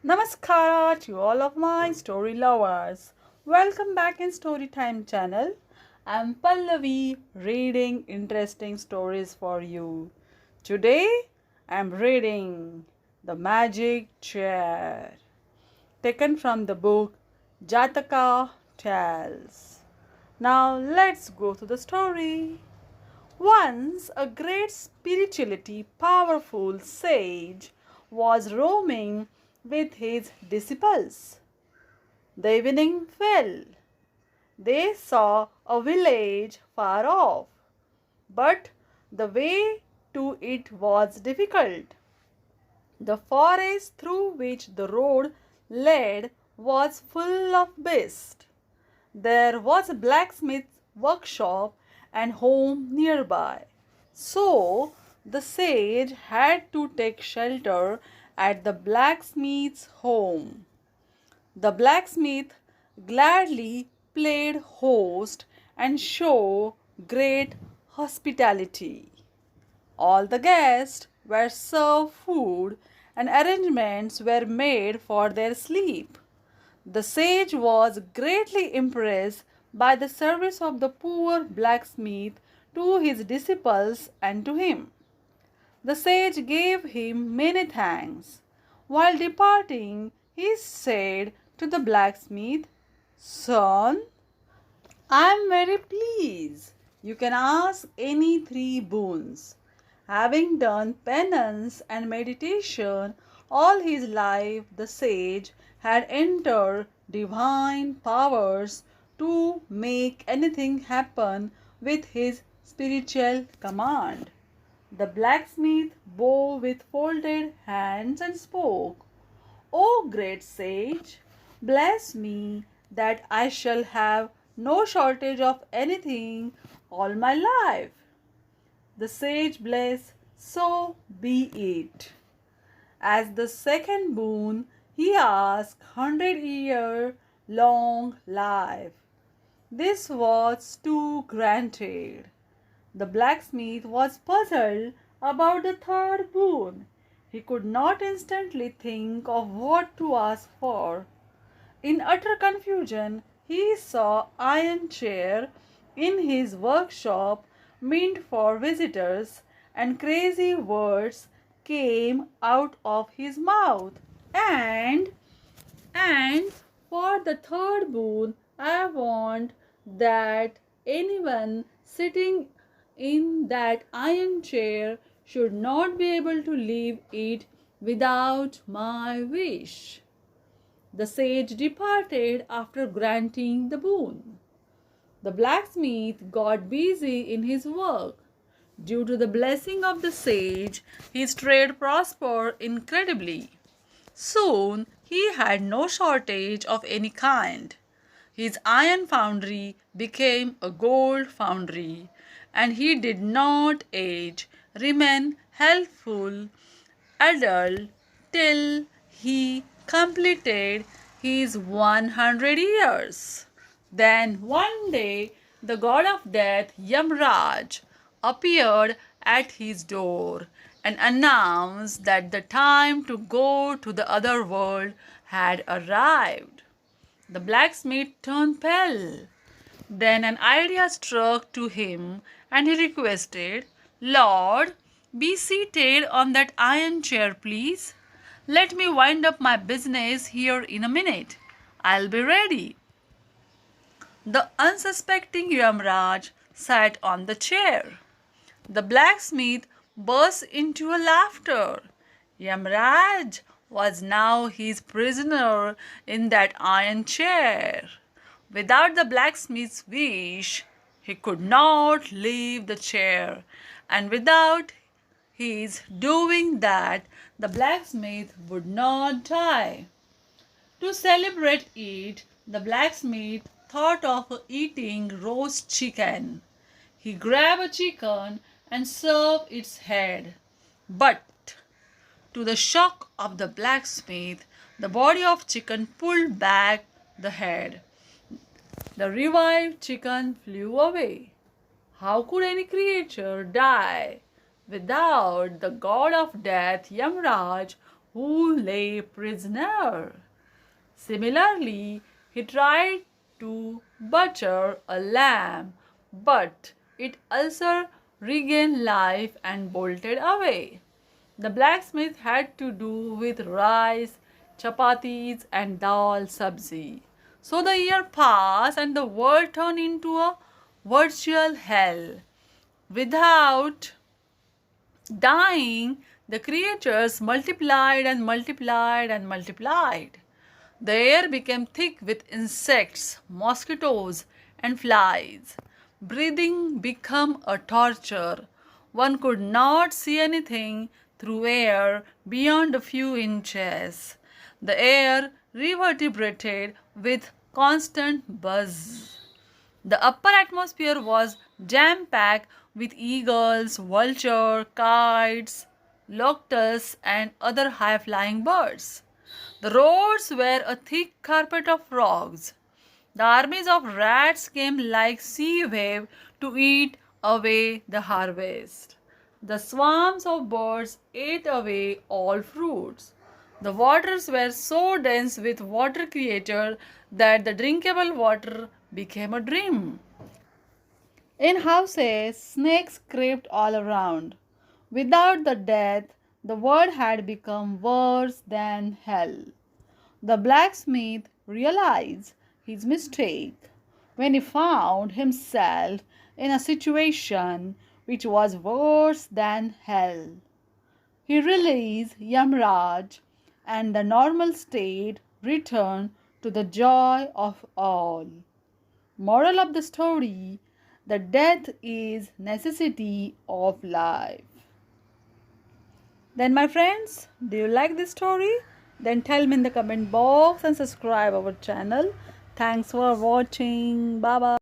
Namaskara to all of my story lovers. Welcome back in Storytime channel. I'm Pallavi reading interesting stories for you. Today I'm reading The Magic Chair, taken from the book Jataka Tales. Now let's go to the story. Once a great spirituality powerful sage was roaming with his disciples. The evening fell. They saw a village far off, but the way to it was difficult. The forest through which the road led was full of beasts. There was a blacksmith's workshop and home nearby. So the sage had to take shelter at the blacksmith's home. The blacksmith gladly played host and showed great hospitality. All the guests were served food and arrangements were made for their sleep. The sage was greatly impressed by the service of the poor blacksmith to his disciples and to him. The sage gave him many thanks. While departing, he said to the blacksmith, "Son, I am very pleased. You can ask any three boons." Having done penance and meditation all his life, the sage had entered divine powers to make anything happen with his spiritual command. The blacksmith bowed with folded hands and spoke, "O great sage, bless me that I shall have no shortage of anything all my life." The sage blessed, "So be it." As the second boon, he asked 100-year long life. This was too granted. The blacksmith was puzzled about the third boon. He could not instantly think of what to ask for. In utter confusion, he saw iron chair in his workshop meant for visitors, and crazy words came out of his mouth. And for the third boon, I want that anyone sitting in that iron chair should not be able to leave it without my wish. The sage departed after granting the boon. The blacksmith got busy in his work. Due to the blessing of the sage, his trade prospered incredibly. Soon he had no shortage of any kind. His iron foundry became a gold foundry, and he did not age, remain healthful, adult till he completed his 100 years. Then one day the god of death, Yamraj, appeared at his door and announced that the time to go to the other world had arrived. The blacksmith turned pale. Then an idea struck to him and he requested, "Lord, be seated on that iron chair, please. Let me wind up my business here in a minute. I'll be ready." The unsuspecting Yamraj sat on the chair. The blacksmith burst into a laughter. Yamraj was now his prisoner in that iron chair. Without the blacksmith's wish, he could not leave the chair, and without his doing that, the blacksmith would not die. To celebrate it, the blacksmith thought of eating roast chicken. He grabbed a chicken and served its head. But to the shock of the blacksmith, the body of chicken pulled back the head. The revived chicken flew away. How could any creature die without the god of death, Yamraj, who lay prisoner. Similarly, he tried to butcher a lamb, but it also regained life and bolted away. The blacksmith had to do with rice, chapatis, and dal sabzi. So the year passed and the world turned into a virtual hell. Without dying, the creatures multiplied and multiplied and multiplied. The air became thick with insects, mosquitoes, and flies. Breathing became a torture. One could not see anything through air beyond a few inches. The air reverberated with constant buzz. The upper atmosphere was jam packed with eagles, vultures, kites, locusts, and other high flying birds. The roads were a thick carpet of frogs. The armies of rats came like sea wave to eat away the harvest. The swarms of birds ate away all fruits. The waters were so dense with water creatures that the drinkable water became a dream. In houses, snakes crept all around. Without the death, the world had become worse than hell. The blacksmith realized his mistake when he found himself in a situation which was worse than hell. He released Yamraj and the normal state returned to the joy of all. Moral of the story: the death is necessity of life. Then my friends, do you like this story? Then tell me in the comment box and subscribe our channel. Thanks for watching. Bye bye.